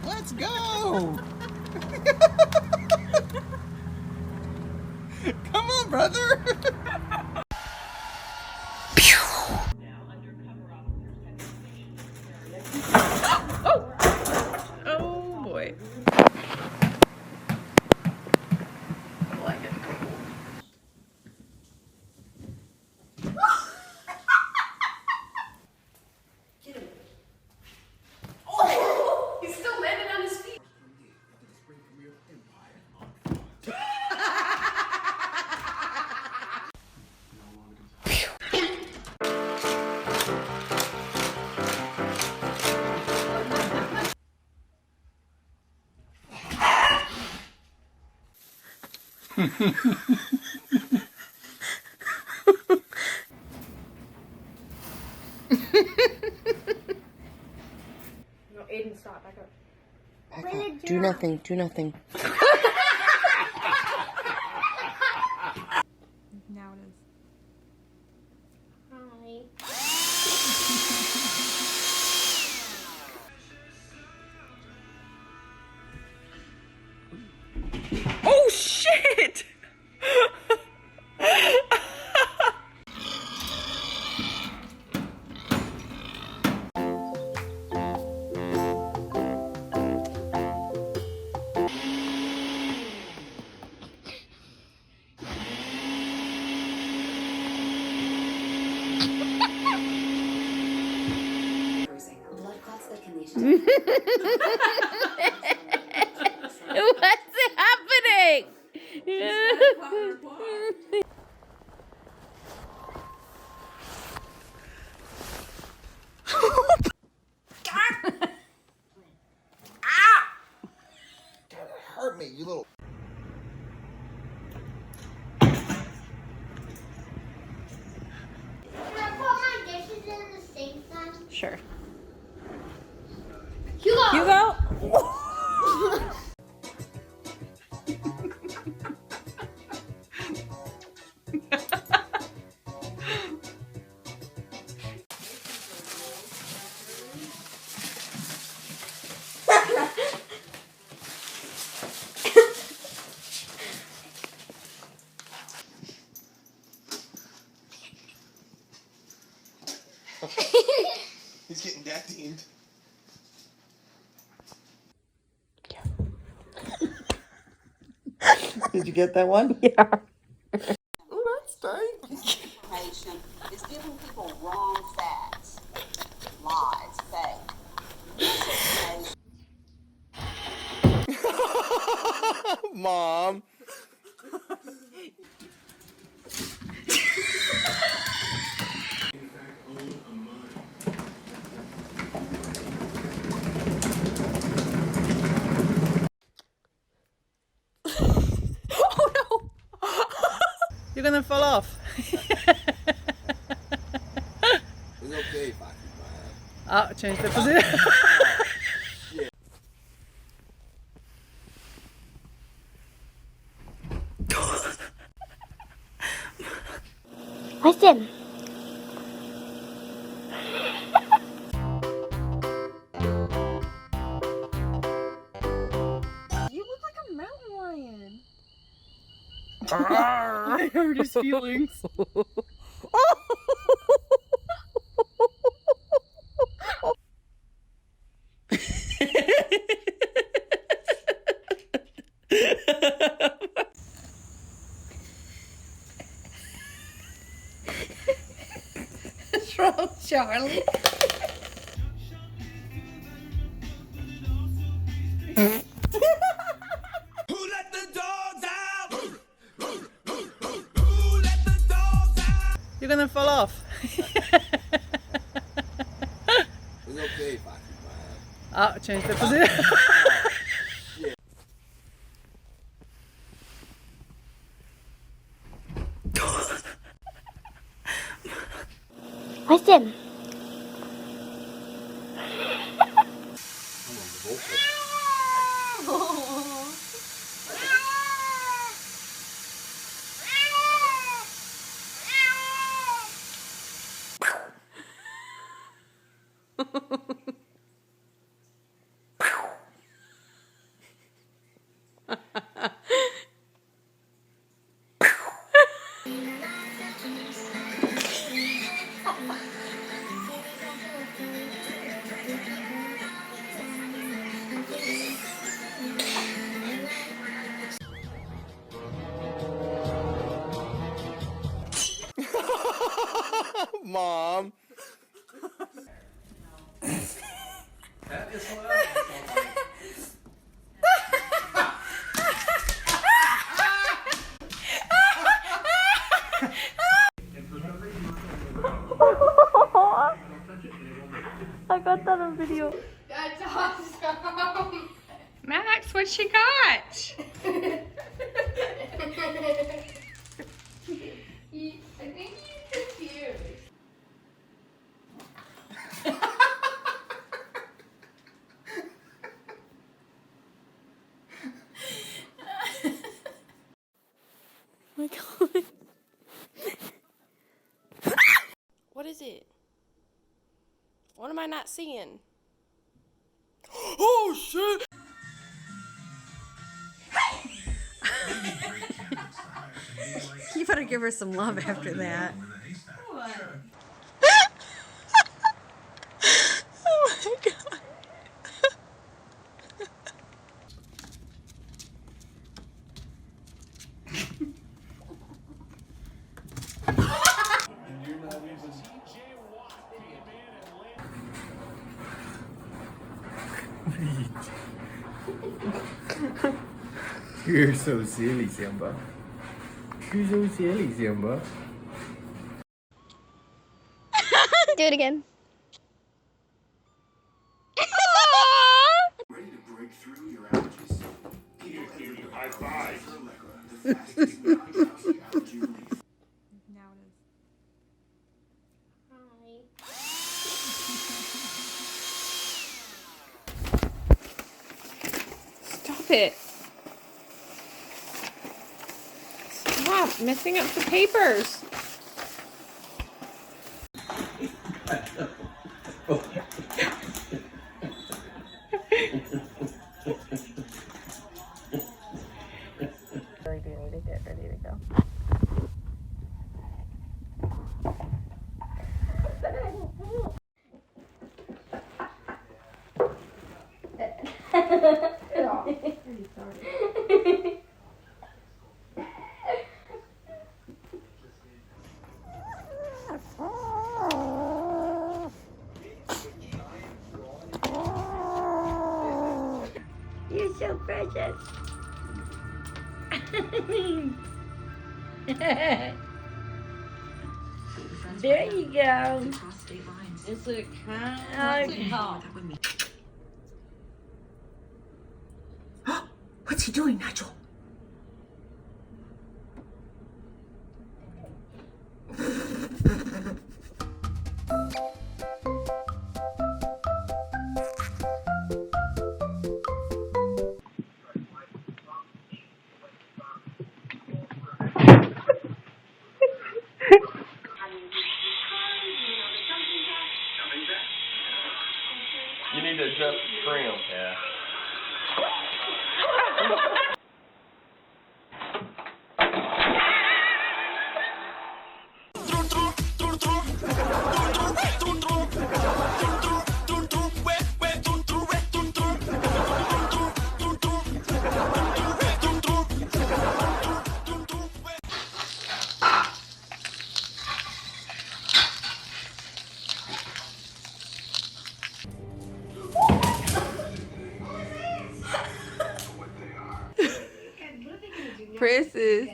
Let's go! Come on, brother! Oh boy. He's still landing on his feet. No, Aiden, stop. Back up. Back up. Do nothing. Do nothing. Now it is. Oh shit! What's happening? Hurt me, you little... Can I put my dishes in the sink then? Sure. Hugo! Hugo? He's getting that themed. Did you get that one? Yeah. Oh, that's tight. Information is giving people wrong facts, lies, fake, misinformation. Mom. Oh no! You're gonna fall off. It's okay if I keep my head. Oh, change the position. Listen. You look like a mountain lion. I hurt his feelings. What's wrong, Charlie? You're gonna fall off. It's okay if I keep my head. Oh, change the position. Listen. Mom. I got that on video. That's awesome. Max, what she got? I think he's confused. Oh my god. What is it? What am I not seeing? Oh shit! You better give her some love after that. Oh my god. You're so silly, Simba. You're so silly, Simba. Do it again. Ready to break through your allergies? Here, give you high five. The fastest non-drowsy allergy relief. Stop it. Stop messing up the papers. Really do need to get ready to go. You're so precious. There you go. Is it kind? What's he doing, Nigel? You need to adjust the trim. Yeah. Princess.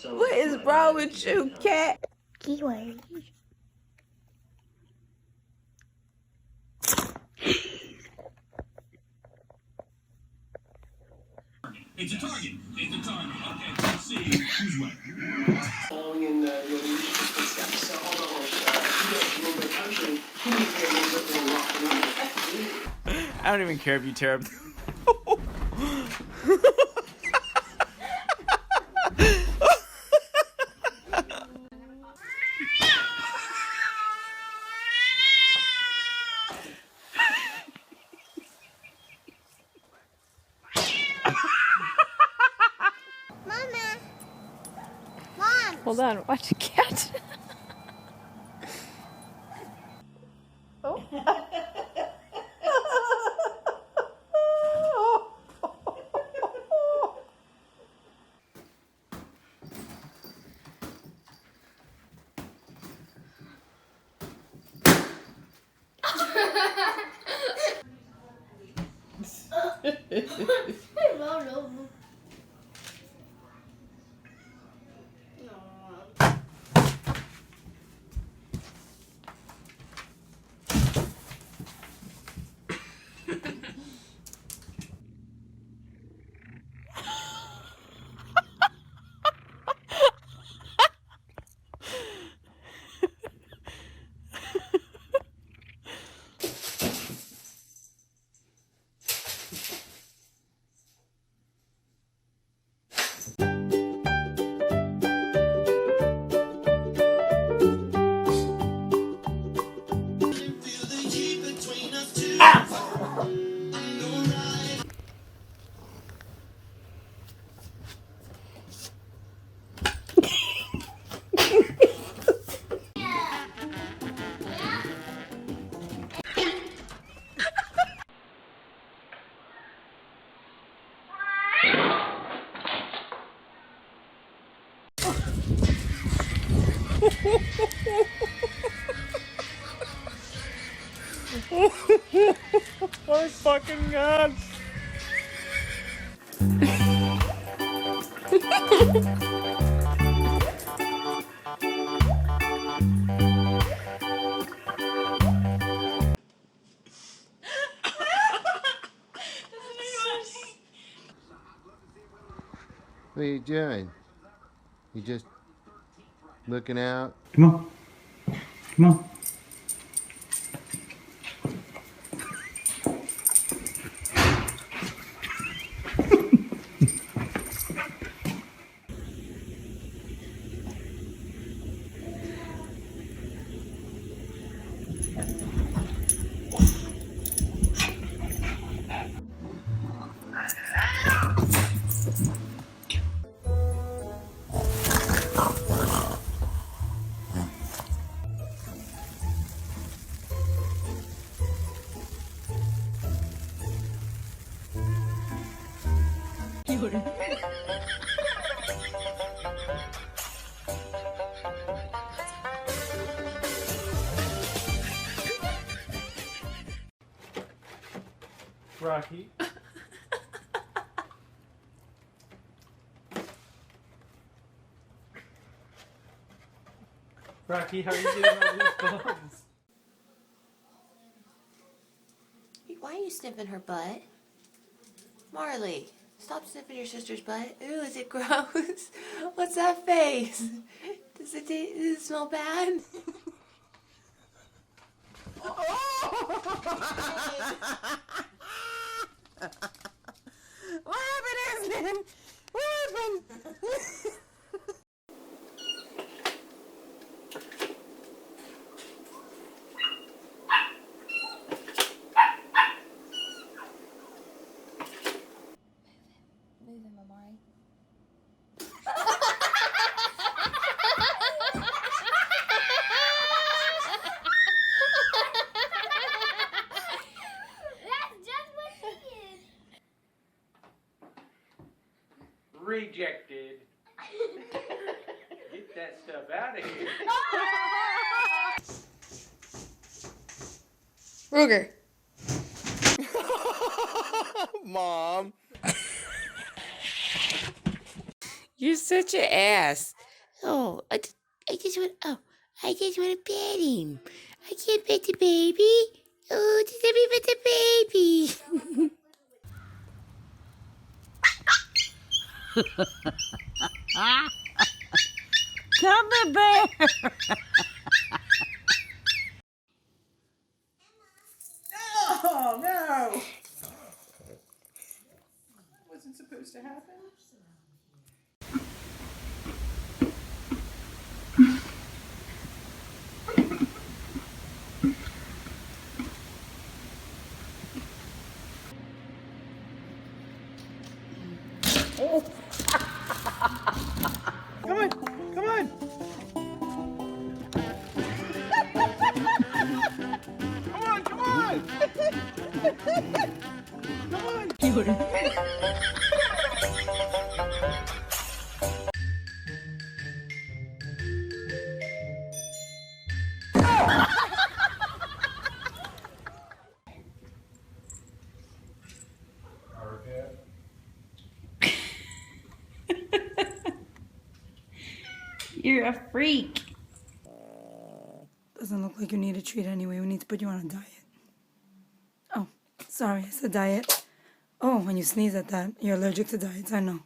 What is wrong with you, cat? Keyword. It's a target. It's a target. Okay, let's see who's what. Following in your leadership footsteps. So, although you guys rule the country, who do you think will rock the world? I don't even care if you tear up. Hold on, watch a cat. Oh fucking god! What are you doing? You just looking out? Come on. Come on. Rocky. Rocky, how are you getting all these bones? Why are you sniffing her butt? Marley, stop sniffing your sister's butt. Ooh, is it gross? What's that face? Does it smell bad? What happened, Aspen? What happened? Move him, Amari. That's just what she did. Rejected. Get that stuff out of here. Ruger. Mom. You're such an ass. Oh, I just want to pet him. I can't pet the baby. Oh, just let me pet the baby. Come here, bear. Oh, no. Wasn't supposed to happen. Come on, come on. You're a freak. Doesn't look like you need a treat anyway. We need to put you on a diet. Oh, sorry, it's a diet. Oh, when you sneeze at that, you're allergic to diets, I know.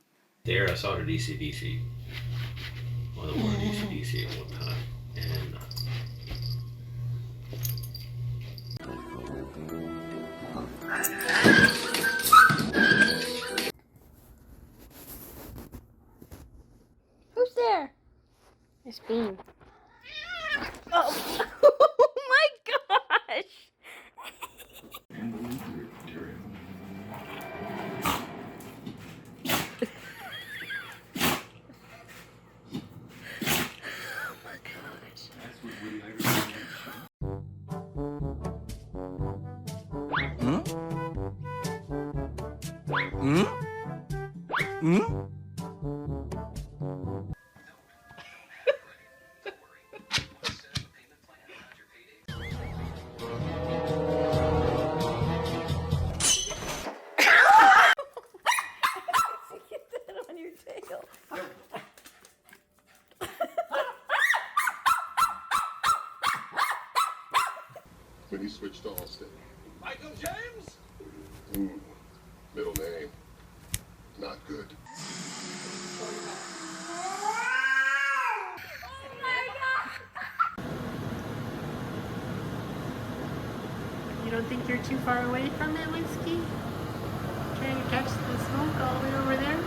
There, I saw it at ECDC. Well, the one at ECDC at one time. And Who's there? It's Bean. Oh, oh my gosh! When he switched to Allstate. Michael James? Middle name. Not good. You don't think you're too far away from it, Whiskey? Trying to catch the smoke all the way over there?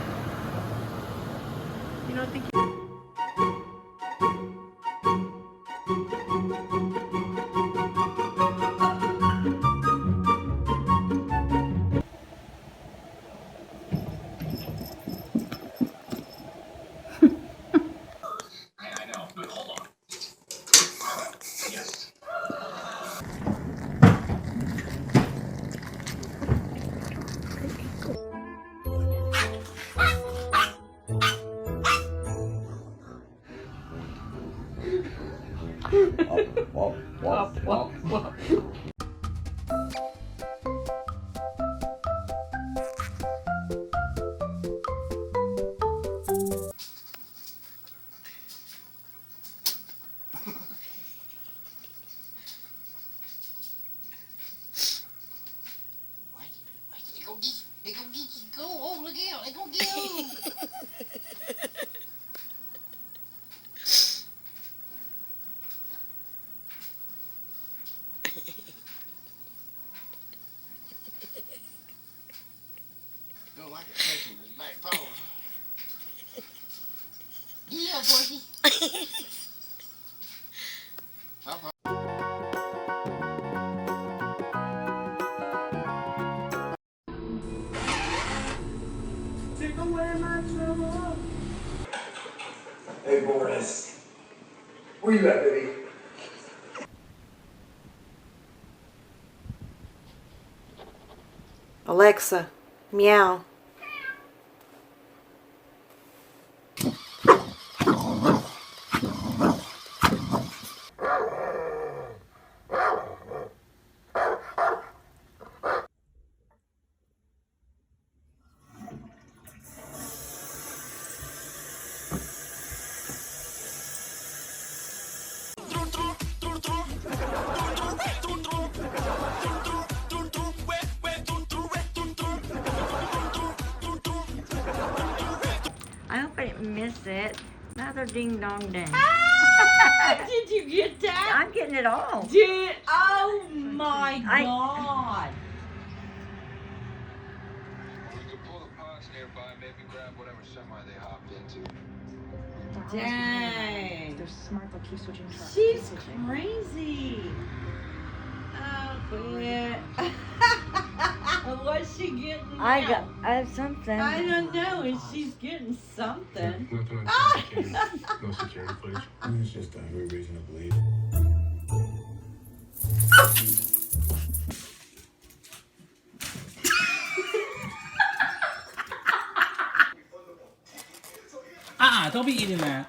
You don't think you... I know, but hold on. Yes. They go geeky, go. Oh, look out. They go geeky. Don't like it touching his back paw. Yeah, Porky. Hey, Boris. Where you at, baby? Alexa, meow. I hope I didn't miss it. Another ding dong ding. Did you get that? I'm getting it all. Oh my God. We could pull the pods nearby, maybe grab whatever semi they hopped into. Dang. They're smart, they'll keep switching trucks. She's crazy. Oh, yeah. What's she getting now? I have something. I don't know. Is she's getting something? Nothing on security cams. No security footage. There's just every reason to believe. Don't be eating that.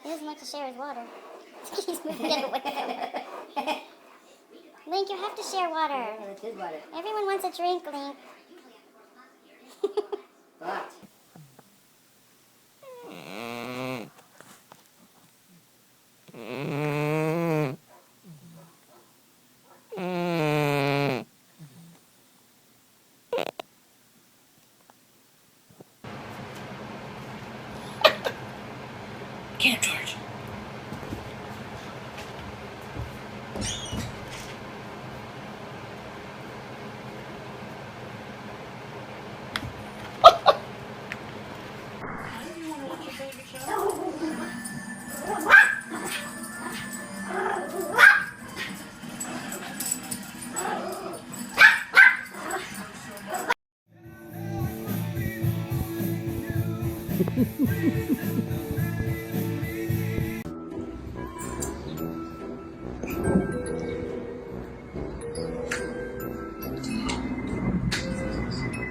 He doesn't like to share his water. He's moving it away. Link, you have to share water. That's his water. Everyone wants a drink, Link. What? Can't, George.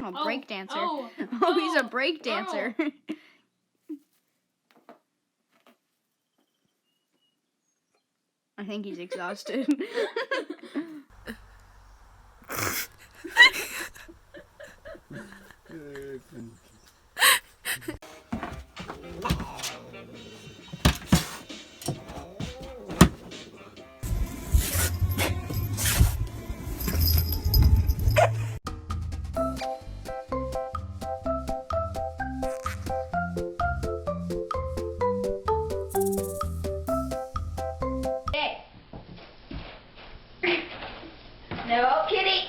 A break dancer. Oh, he's a break dancer. I think he's exhausted. No, kitty.